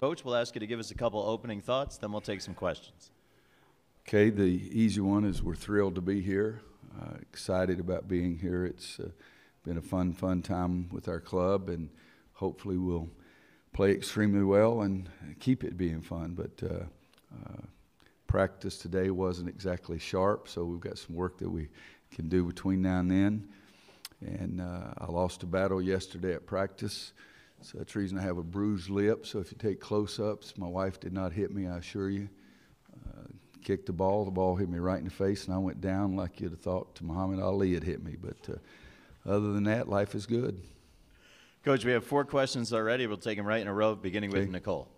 Coach, we'll ask you to give us a couple opening thoughts, then we'll take some questions. Okay, the easy one is we're thrilled to be here, excited about being here. It's been a fun time with our club, and hopefully we'll play extremely well and keep it being fun. But practice today wasn't exactly sharp, so we've got some work that we can do between now and then. And I lost a battle yesterday at practice, so that's the reason I have a bruised lip. So if you take close-ups, my wife did not hit me, I assure you. Kicked the ball hit me right in the face, and I went down like you'd have thought to Muhammad Ali had hit me. But other than that, life is good. Coach, we have 4 questions already. We'll take them right in a row, beginning with Nicole.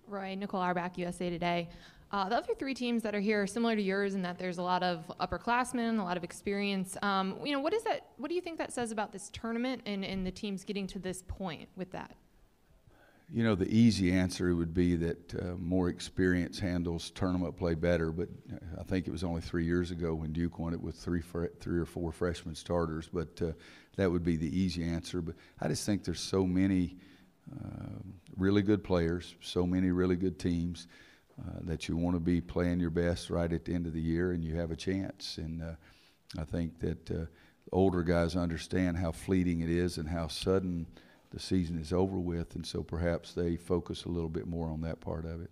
Roy, Nicole Arbach, USA Today. The other 3 teams that are here are similar to yours in that there's a lot of upperclassmen, a lot of experience. What do you think that says about this tournament and the teams getting to this point with that? You know, the easy answer would be that more experience handles tournament play better, but I think it was only 3 years ago when Duke won it with three or four freshman starters, but that would be the easy answer. But I just think there's so many really good players, so many really good teams that you want to be playing your best right at the end of the year, and you have a chance. And I think that older guys understand how fleeting it is and how sudden the season is over with, and so perhaps they focus a little bit more on that part of it.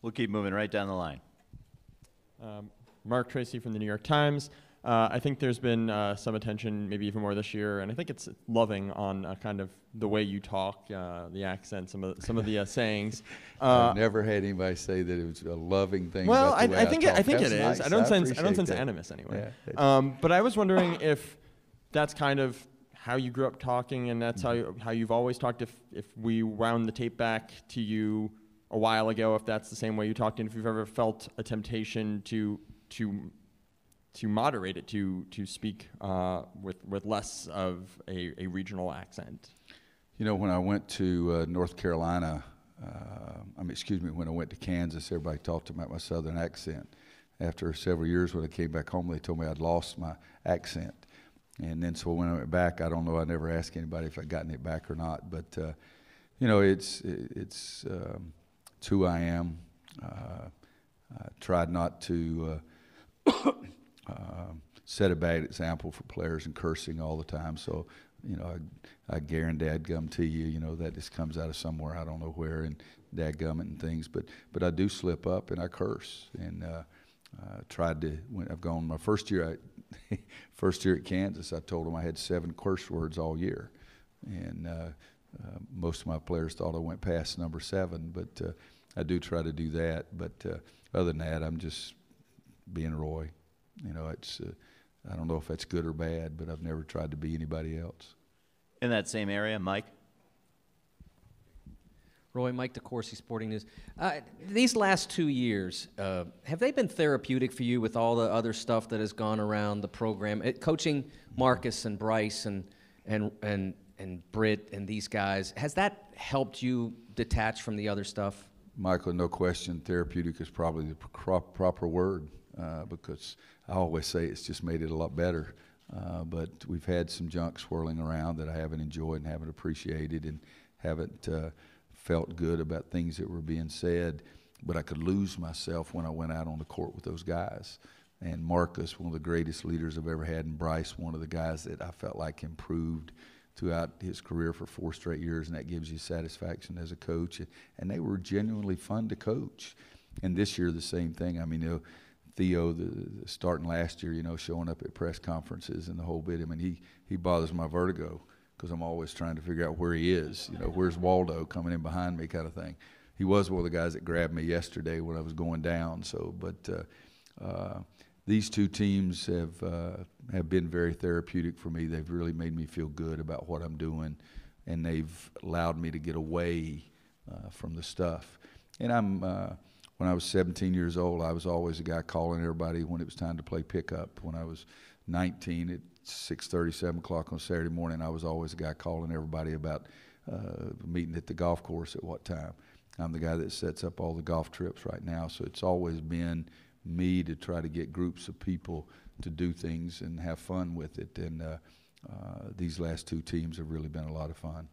We'll keep moving right down the line. Mark Tracy from the New York Times. I think there's been some attention, maybe even more this year, and I think it's loving on kind of the way you talk, the accent, some of the sayings. I've never had anybody say that it was a loving thing. Well, about the way I think it is. Nice. I don't sense that. animus anyway. Yeah, but I was wondering if that's kind of how you grew up talking, and that's how you've always talked. If we wound the tape back to you a while ago, if that's the same way you talked, and if you've ever felt a temptation to moderate it, to speak with less of a regional accent. You know, when I went to North Carolina, when I went to Kansas, everybody talked about my southern accent. After several years, when I came back home, they told me I'd lost my accent. And then so when I went back, I don't know, I never asked anybody if I'd gotten it back or not. But, you know, it's who I am. I tried not to set a bad example for players and cursing all the time. So, you know, I guarantee dadgum to you, you know, that just comes out of somewhere, I don't know where, and dadgum and things. But I do slip up and I curse. And tried to, when I've gone my first year at Kansas, I told them I had 7 curse words all year. And most of my players thought I went past number 7, but I do try to do that. But other than that, I'm just being Roy. You know, it's I don't know if that's good or bad, but I've never tried to be anybody else. In that same area, Mike? Roy, Mike DeCourcy, Sporting News. These last 2 years, have they been therapeutic for you with all the other stuff that has gone around the program? Coaching Marcus and Bryce and Britt and these guys, has that helped you detach from the other stuff? Michael, no question, therapeutic is probably the proper word because I always say it's just made it a lot better. But we've had some junk swirling around that I haven't enjoyed and haven't appreciated and haven't felt good about things that were being said, but I could lose myself when I went out on the court with those guys. And Marcus, one of the greatest leaders I've ever had, and Bryce, one of the guys that I felt like improved throughout his career for 4 straight years, and that gives you satisfaction as a coach. And they were genuinely fun to coach. And this year, the same thing. I mean, you know, Theo, starting last year, you know, showing up at press conferences and the whole bit. I mean, he bothers my vertigo, because I'm always trying to figure out where he is. You know, where's Waldo coming in behind me kind of thing. He was one of the guys that grabbed me yesterday when I was going down. So, but these 2 teams have been very therapeutic for me. They've really made me feel good about what I'm doing, and they've allowed me to get away from the stuff. And when I was 17 years old, I was always a guy calling everybody when it was time to play pickup. When I was 19, at 6:30, 7 o'clock on Saturday morning, I was always a guy calling everybody about meeting at the golf course at what time. I'm the guy that sets up all the golf trips right now, so it's always been me to try to get groups of people to do things and have fun with it. And these last 2 teams have really been a lot of fun.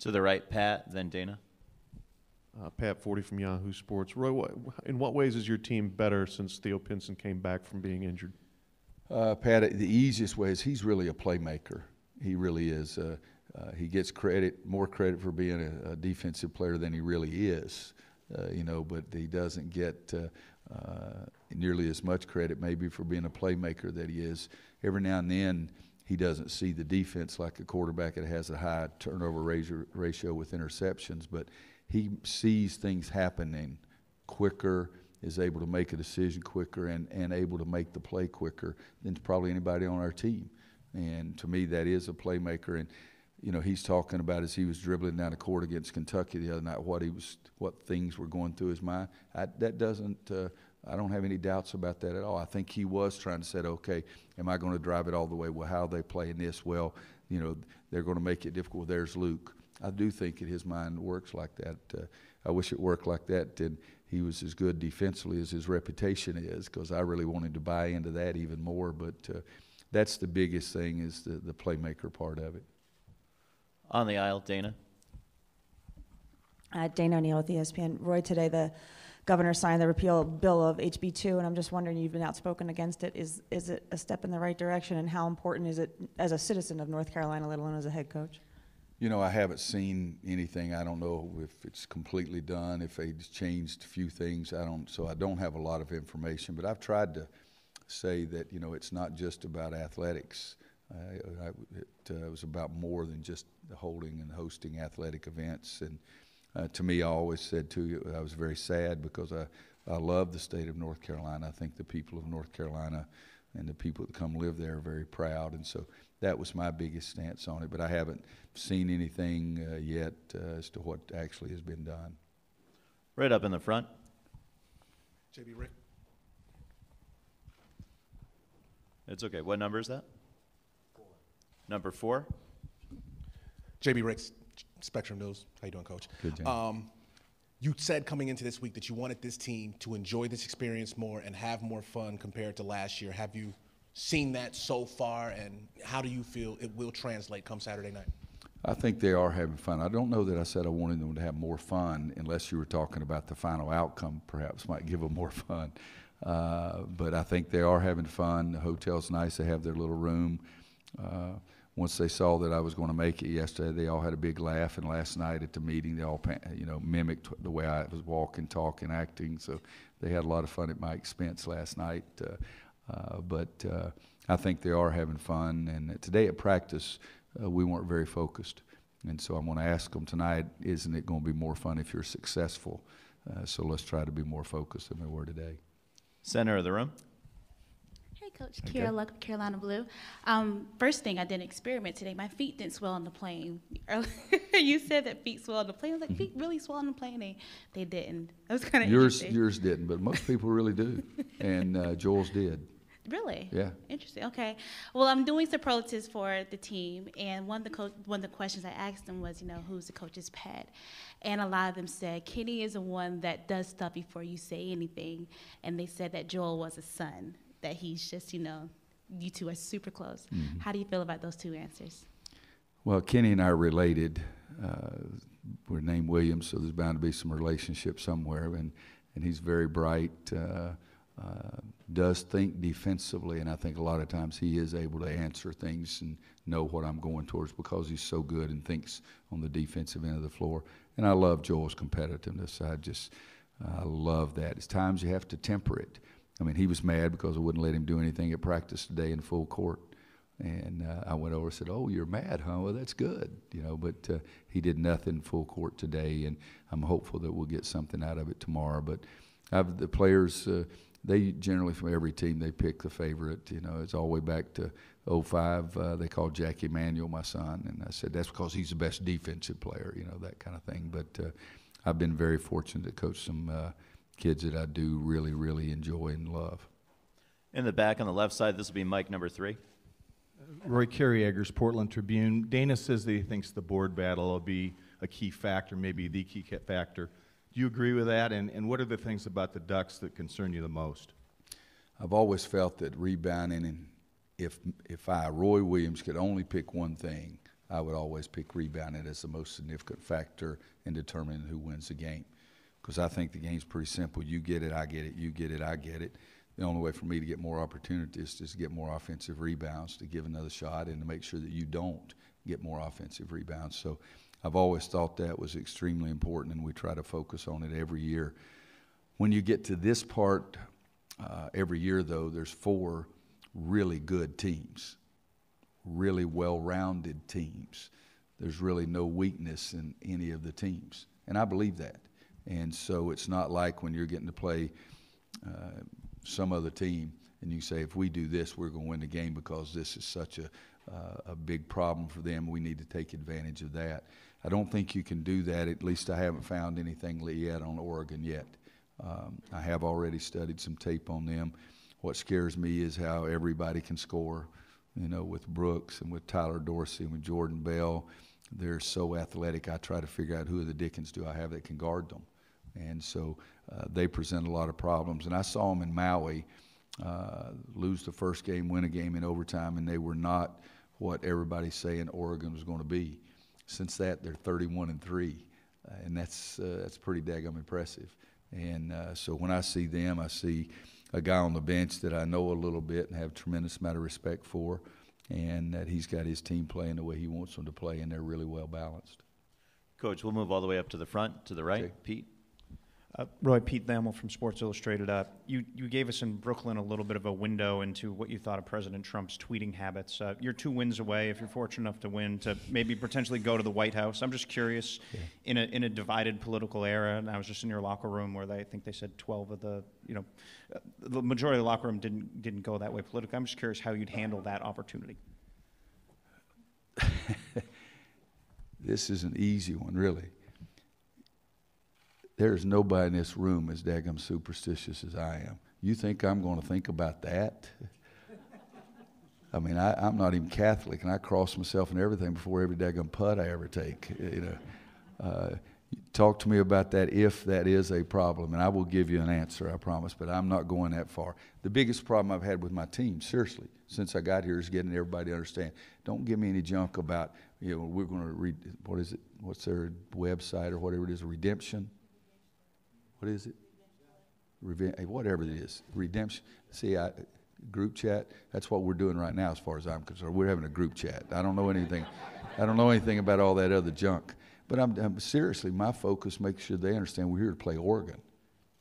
To the right, Pat, then Dana. Pat 40 from Yahoo Sports. Roy, in what ways is your team better since Theo Pinson came back from being injured? Pat, the easiest way is he's really a playmaker. He really is. He gets more credit for being a defensive player than he really is, but he doesn't get nearly as much credit maybe for being a playmaker that he is. Every now and then he doesn't see the defense like a quarterback that has a high turnover ratio with interceptions, but he sees things happening quicker, is able to make a decision quicker, and able to make the play quicker than probably anybody on our team. And to me, that is a playmaker. And he's talking about as he was dribbling down the court against Kentucky the other night, what things were going through his mind. I don't have any doubts about that at all. I think he was trying to say, okay, am I going to drive it all the way? Well, how are they playing this? Well, they're going to make it difficult. There's Luke. I do think that his mind works like that. I wish it worked like that, and he was as good defensively as his reputation is, because I really wanted to buy into that even more. But that's the biggest thing, is the playmaker part of it. On the aisle, Dana. Dana O'Neill with ESPN. Roy, today the governor signed the repeal bill of HB2, and I'm just wondering, you've been outspoken against it. Is it a step in the right direction, and how important is it as a citizen of North Carolina, let alone as a head coach? I haven't seen anything. I don't know if it's completely done, if they've changed a few things. So I don't have a lot of information. But I've tried to say that, it's not just about athletics. It was about more than just the holding and hosting athletic events. And to me, I always said, too, I was very sad, because I love the state of North Carolina. I think the people of North Carolina and the people that come live there are very proud. And so that was my biggest stance on it. But I haven't seen anything yet as to what actually has been done. Right up in the front. JB Rick. It's okay. What number is that? 4. Number 4? JB Ricks, Spectrum News. How you doing, Coach? Good job. You said coming into this week that you wanted this team to enjoy this experience more and have more fun compared to last year. Have you seen that so far, and how do you feel it will translate come Saturday night? I think they are having fun. I don't know that I said I wanted them to have more fun, unless you were talking about the final outcome perhaps might give them more fun. But I think they are having fun. The hotel's nice. They have their little room. Once they saw that I was going to make it yesterday, they all had a big laugh. And last night at the meeting, they all mimicked the way I was walking, talking, acting. So they had a lot of fun at my expense last night. But I think they are having fun. And today at practice, we weren't very focused. And so I'm going to ask them tonight, isn't it going to be more fun if you're successful? So let's try to be more focused than we were today. Center of the room. Hey, Coach. Okay. Kira Luck of Carolina Blue. First thing, I did an experiment today. My feet didn't swell on the plane. Earlier, you said that feet swell on the plane. I was like, feet really swell on the plane? They didn't. That was kind of interesting. Yours didn't, but most people really do. And Joel's did. Really? Yeah. Interesting. Okay. Well, I'm doing superlatives for the team, and one of the questions I asked them was, who's the coach's pet? And a lot of them said Kenny is the one that does stuff before you say anything, and they said that Joel was a son, that he's just, you two are super close. Mm-hmm. How do you feel about those two answers? Well, Kenny and I are related. We're named Williams, so there's bound to be some relationship somewhere. And he's very bright, does think defensively, and I think a lot of times he is able to answer things and know what I'm going towards, because he's so good and thinks on the defensive end of the floor. And I love Joel's competitiveness. I love that. It's times you have to temper it. I mean, he was mad because I wouldn't let him do anything at practice today in full court. And I went over and said, "Oh, you're mad, huh? Well, that's good." But he did nothing full court today, and I'm hopeful that we'll get something out of it tomorrow. But the players, they generally, from every team, they pick the favorite. It's all the way back to 05. They called Jackie Manuel my son, and I said, that's because he's the best defensive player, that kind of thing. But I've been very fortunate to coach some kids that I do really, really enjoy and love. In the back on the left side, this will be mic number 3. Roy Carrieggers, Portland Tribune. Dana says that he thinks the board battle will be a key factor, maybe the key factor. Do you agree with that? And what are the things about the Ducks that concern you the most? I've always felt that rebounding, and if Roy Williams, could only pick one thing, I would always pick rebounding as the most significant factor in determining who wins the game. Because I think the game's pretty simple. You get it, I get it. You get it, I get it. The only way for me to get more opportunities is to get more offensive rebounds, to give another shot, and to make sure that you don't get more offensive rebounds. So I've always thought that was extremely important, and we try to focus on it every year. When you get to this part, every year, though, there's 4 really good teams, really well-rounded teams. There's really no weakness in any of the teams, and I believe that. And so it's not like when you're getting to play some other team and you say, if we do this, we're going to win the game because this is such a big problem for them. We need to take advantage of that. I don't think you can do that. At least I haven't found anything yet on Oregon yet. I have already studied some tape on them. What scares me is how everybody can score, you know, with Brooks and with Tyler Dorsey and with Jordan Bell. They're so athletic. I try to figure out who the dickens do I have that can guard them. And so they present a lot of problems. And I saw them in Maui lose the first game, win a game in overtime, and they were not what everybody's saying Oregon was going to be. Since that, they're 31-3, and that's pretty daggum impressive. And so when I see them, I see a guy on the bench that I know a little bit and have a tremendous amount of respect for, and that he's got his team playing the way he wants them to play, and they're really well balanced. Coach, we'll move all the way up to the front, to the right. Okay. Pete? Roy, Pete Thamel from Sports Illustrated. You gave us in Brooklyn a little bit of a window into what you thought of President Trump's tweeting habits. You're 2 wins away, if you're fortunate enough to win, to maybe potentially go to the White House. I'm just curious, in a divided political era, and I was just in your locker room where I think they said 12 of the, the majority of the locker room didn't go that way politically. I'm just curious how you'd handle that opportunity. This is an easy one, really. There's nobody in this room as daggum superstitious as I am. You think I'm going to think about that? I mean, I'm not even Catholic, and I cross myself and everything before every daggum putt I ever take. Talk to me about that if that is a problem, and I will give you an answer, I promise, but I'm not going that far. The biggest problem I've had with my team, seriously, since I got here is getting everybody to understand. Don't give me any junk about, we're going to read, what is it? What's their website or whatever it is, redemption? What is it? Whatever it is, redemption. See, group chat. That's what we're doing right now, as far as I'm concerned. We're having a group chat. I don't know anything. I don't know anything about all that other junk. But I'm seriously, my focus makes sure they understand we're here to play Oregon.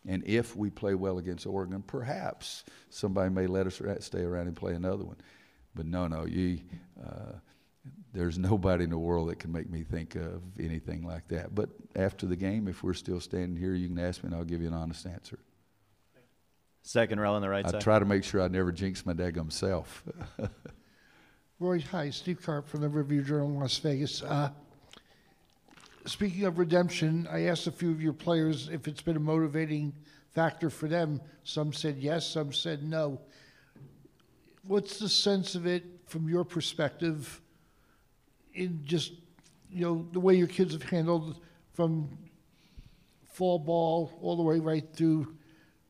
And if we play well against Oregon, perhaps somebody may let us stay around and play another one. But no, there's nobody in the world that can make me think of anything like that. But after the game, if we're still standing here, you can ask me and I'll give you an honest answer. Second row on the right side. I try to make sure I never jinx my daggum self. Roy, hi, Steve Karp from the Review Journal in Las Vegas. Speaking of redemption, I asked a few of your players if it's been a motivating factor for them. Some said yes, some said no. What's the sense of it from your perspective in just, the way your kids have handled from fall ball all the way right through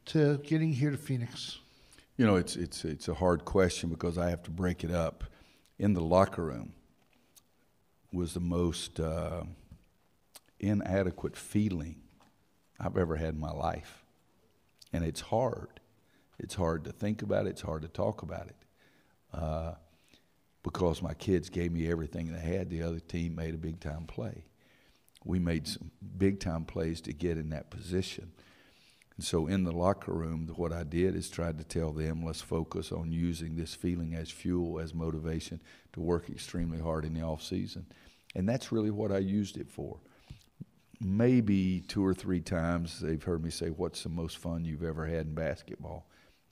to getting here to Phoenix? It's a hard question because I have to break it up. In the locker room was the most inadequate feeling I've ever had in my life. And it's hard. It's hard to think about it. It's hard to talk about it. Because my kids gave me everything they had. The other team made a big-time play. We made some big-time plays to get in that position. And so in the locker room, what I did is tried to tell them, let's focus on using this feeling as fuel, as motivation to work extremely hard in the off season. And that's really what I used it for. Maybe 2 or 3 times they've heard me say, what's the most fun you've ever had in basketball?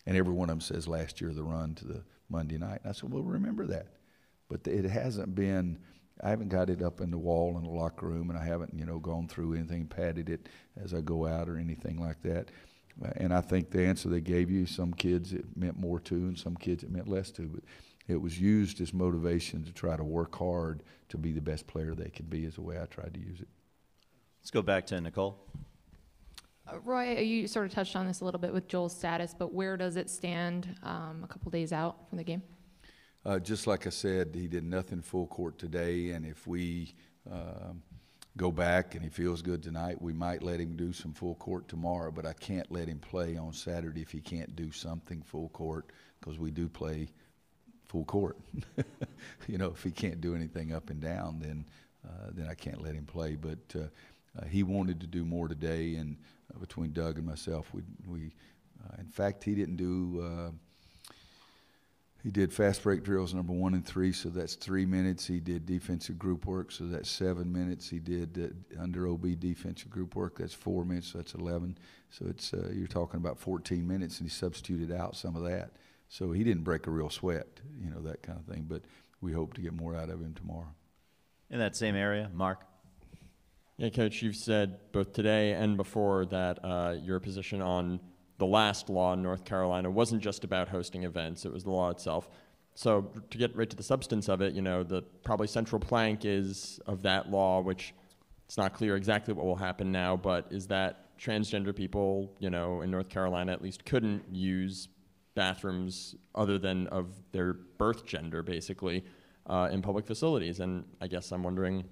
And every one of them says last year the run to the Monday night. And I said, well, remember that. But it hasn't been, I haven't got it up in the wall in the locker room, and I haven't, gone through anything, padded it as I go out or anything like that. And I think the answer they gave you, some kids it meant more to, and some kids it meant less to. But it was used as motivation to try to work hard to be the best player they could be is the way I tried to use it. Let's go back to Nicole. Roy, you sort of touched on this a little bit with Joel's status, but where does it stand a couple days out from the game? Just like I said, he did nothing full court today, and if we go back and he feels good tonight, we might let him do some full court tomorrow, but I can't let him play on Saturday if he can't do something full court, because we do play full court. You know, if he can't do anything up and down, then I can't let him play. But he wanted to do more today, and between Doug and myself, we in fact, he didn't do he did fast break drills number 1 and 3, so that's 3 minutes. He did defensive group work, so that's 7 minutes. He did under OB defensive group work, that's 4 minutes, so that's 11. So it's you're talking about 14 minutes, and he substituted out some of that. So he didn't break a real sweat, you know, that kind of thing. But we hope to get more out of him tomorrow. In that same area, Mark? Yeah, Coach, you've said both today and before that your position on the last law in North Carolina wasn't just about hosting events, it was the law itself. So to get right to the substance of it, you know, the probably central plank is of that law, which it's not clear exactly what will happen now, but is that transgender people, you know, in North Carolina at least couldn't use bathrooms other than of their birth gender, basically, in public facilities. And I guess I'm wondering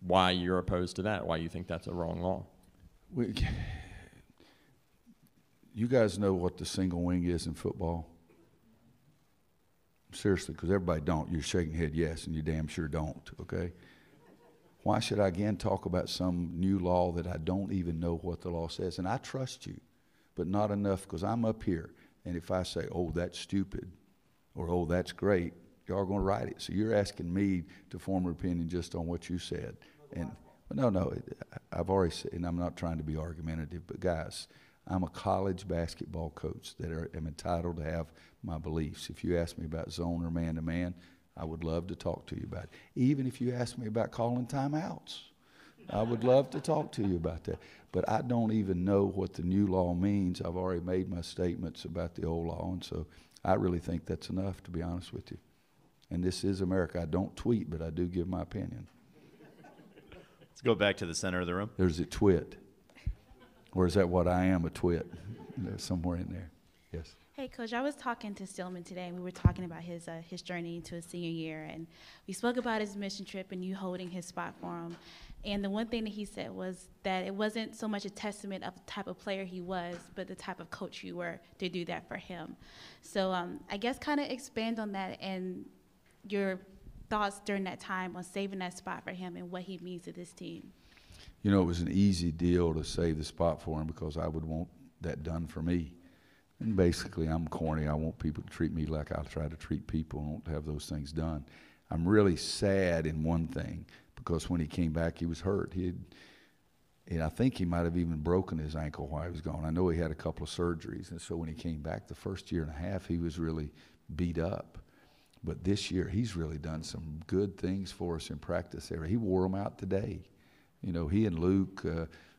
why you're opposed to that, why you think that's a wrong law. You guys know what the single wing is in football? Seriously, because everybody don't. You're shaking your head yes, and you damn sure don't, okay? Why should I again talk about some new law that I don't even know what the law says? And I trust you, but not enough, because I'm up here, and if I say, oh, that's stupid, or oh, that's great, y'all are going to write it. So you're asking me to form an opinion just on what you said. And no, I've already said, and I'm not trying to be argumentative, but guys, I'm a college basketball coach that am entitled to have my beliefs. If you ask me about zone or man-to-man, I would love to talk to you about it. Even if you ask me about calling timeouts, I would love to talk to you about that. But I don't even know what the new law means. I've already made my statements about the old law, and so I really think that's enough, to be honest with you. And this is America. I don't tweet, but I do give my opinion. Let's go back to the center of the room. There's a twit. Or is that what I am, a twit? There's somewhere in there. Yes. Hey, Coach, I was talking to Stillman today, and we were talking about his journey into his senior year, and we spoke about his mission trip and you holding his spot for him. And the one thing that he said was that it wasn't so much a testament of the type of player he was, but the type of coach you were to do that for him. So I guess kind of expand on that and your thoughts during that time on saving that spot for him and what he means to this team. You know, it was an easy deal to save the spot for him because I would want that done for me. And basically, I'm corny. I want people to treat me like I try to treat people and want to have those things done. I'm really sad in one thing, because when he came back, he was hurt. And I think he might have even broken his ankle while he was gone. I know he had a couple of surgeries, and so when he came back the first year and a half, he was really beat up. But this year, he's really done some good things for us in practice area. He wore them out today. You know, he and Luke,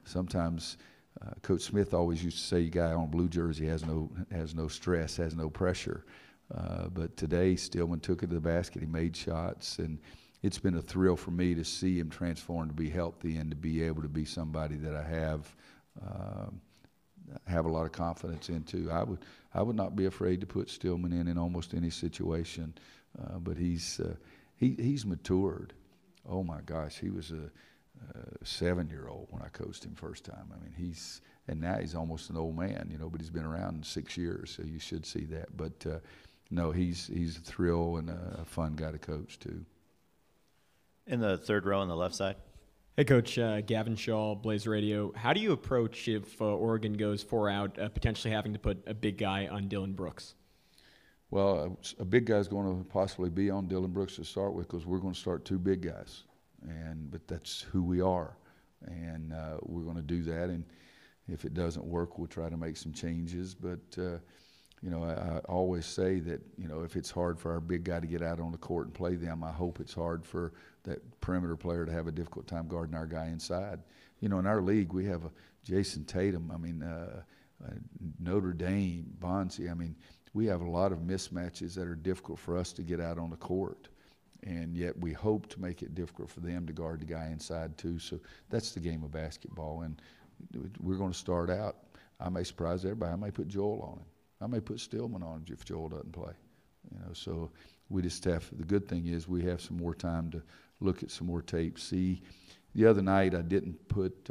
sometimes Coach Smith always used to say, "You guy on a blue jersey has no stress, has no pressure." But today, Stillman took it to the basket. He made shots, and it's been a thrill for me to see him transform, to be healthy, and to be able to be somebody that I have a lot of confidence in too. I would not be afraid to put Stillman in almost any situation, but he's matured. Oh my gosh, he was a 7-year-old when I coached him first time. I mean, and now he's almost an old man, you know, but he's been around 6 years, so you should see that. But no, he's a thrill and a fun guy to coach too. In the third row on the left side. Hey, Coach, Gavin Shaw, Blazer Radio. How do you approach if Oregon goes 4 out, potentially having to put a big guy on Dylan Brooks? Well, a big guy's going to possibly be on Dylan Brooks to start with, because we're going to start 2 big guys. But that's who we are, and we're going to do that. And if it doesn't work, we'll try to make some changes. But you know, I always say that, you know, if it's hard for our big guy to get out on the court and play them, I hope it's hard for that perimeter player to have a difficult time guarding our guy inside. You know, in our league, we have Jason Tatum. I mean, Notre Dame, Bonzi. I mean, we have a lot of mismatches that are difficult for us to get out on the court. And yet we hope to make it difficult for them to guard the guy inside too. So that's the game of basketball. And we're going to start out. I may surprise everybody. I may put Joel on him. I may put Stillman on him if Joel doesn't play. So we just have, the good thing is we have some more time to look at some more tape, see. The other night I didn't put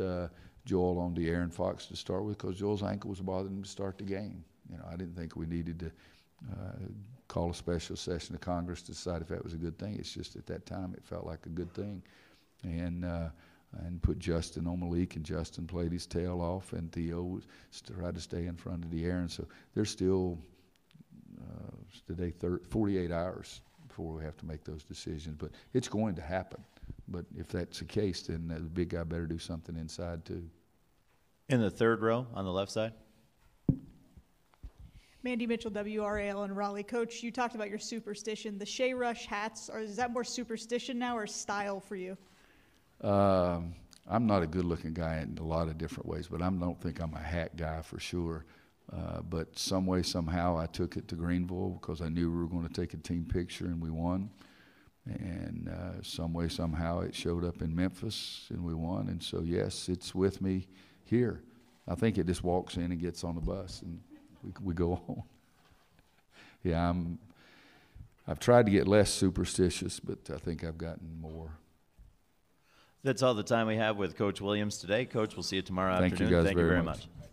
Joel on De'Aaron Fox to start with because Joel's ankle was bothering him to start the game. I didn't think we needed to call a special session of Congress to decide if that was a good thing. It's just at that time it felt like a good thing. And put Justin on Malik, and Justin played his tail off, and Theo tried to stay in front of De'Aaron. So there's still today 48 hours before we have to make those decisions. But it's going to happen. But if that's the case, then the big guy better do something inside too. In the third row on the left side. Mandy Mitchell, WRAL in Raleigh. Coach, you talked about your superstition. The Shea Rush hats, is that more superstition now or style for you? I'm not a good-looking guy in a lot of different ways, but I don't think I'm a hat guy for sure. But some way, somehow, I took it to Greenville because I knew we were going to take a team picture, and we won. And some way, somehow, it showed up in Memphis, and we won. And so, yes, it's with me here. I think it just walks in and gets on the bus, and we go on. Yeah, I've tried to get less superstitious, but I think I've gotten more. That's all the time we have with Coach Williams today. Coach, we'll see you tomorrow Thank afternoon. You guys Thank very you very much. much.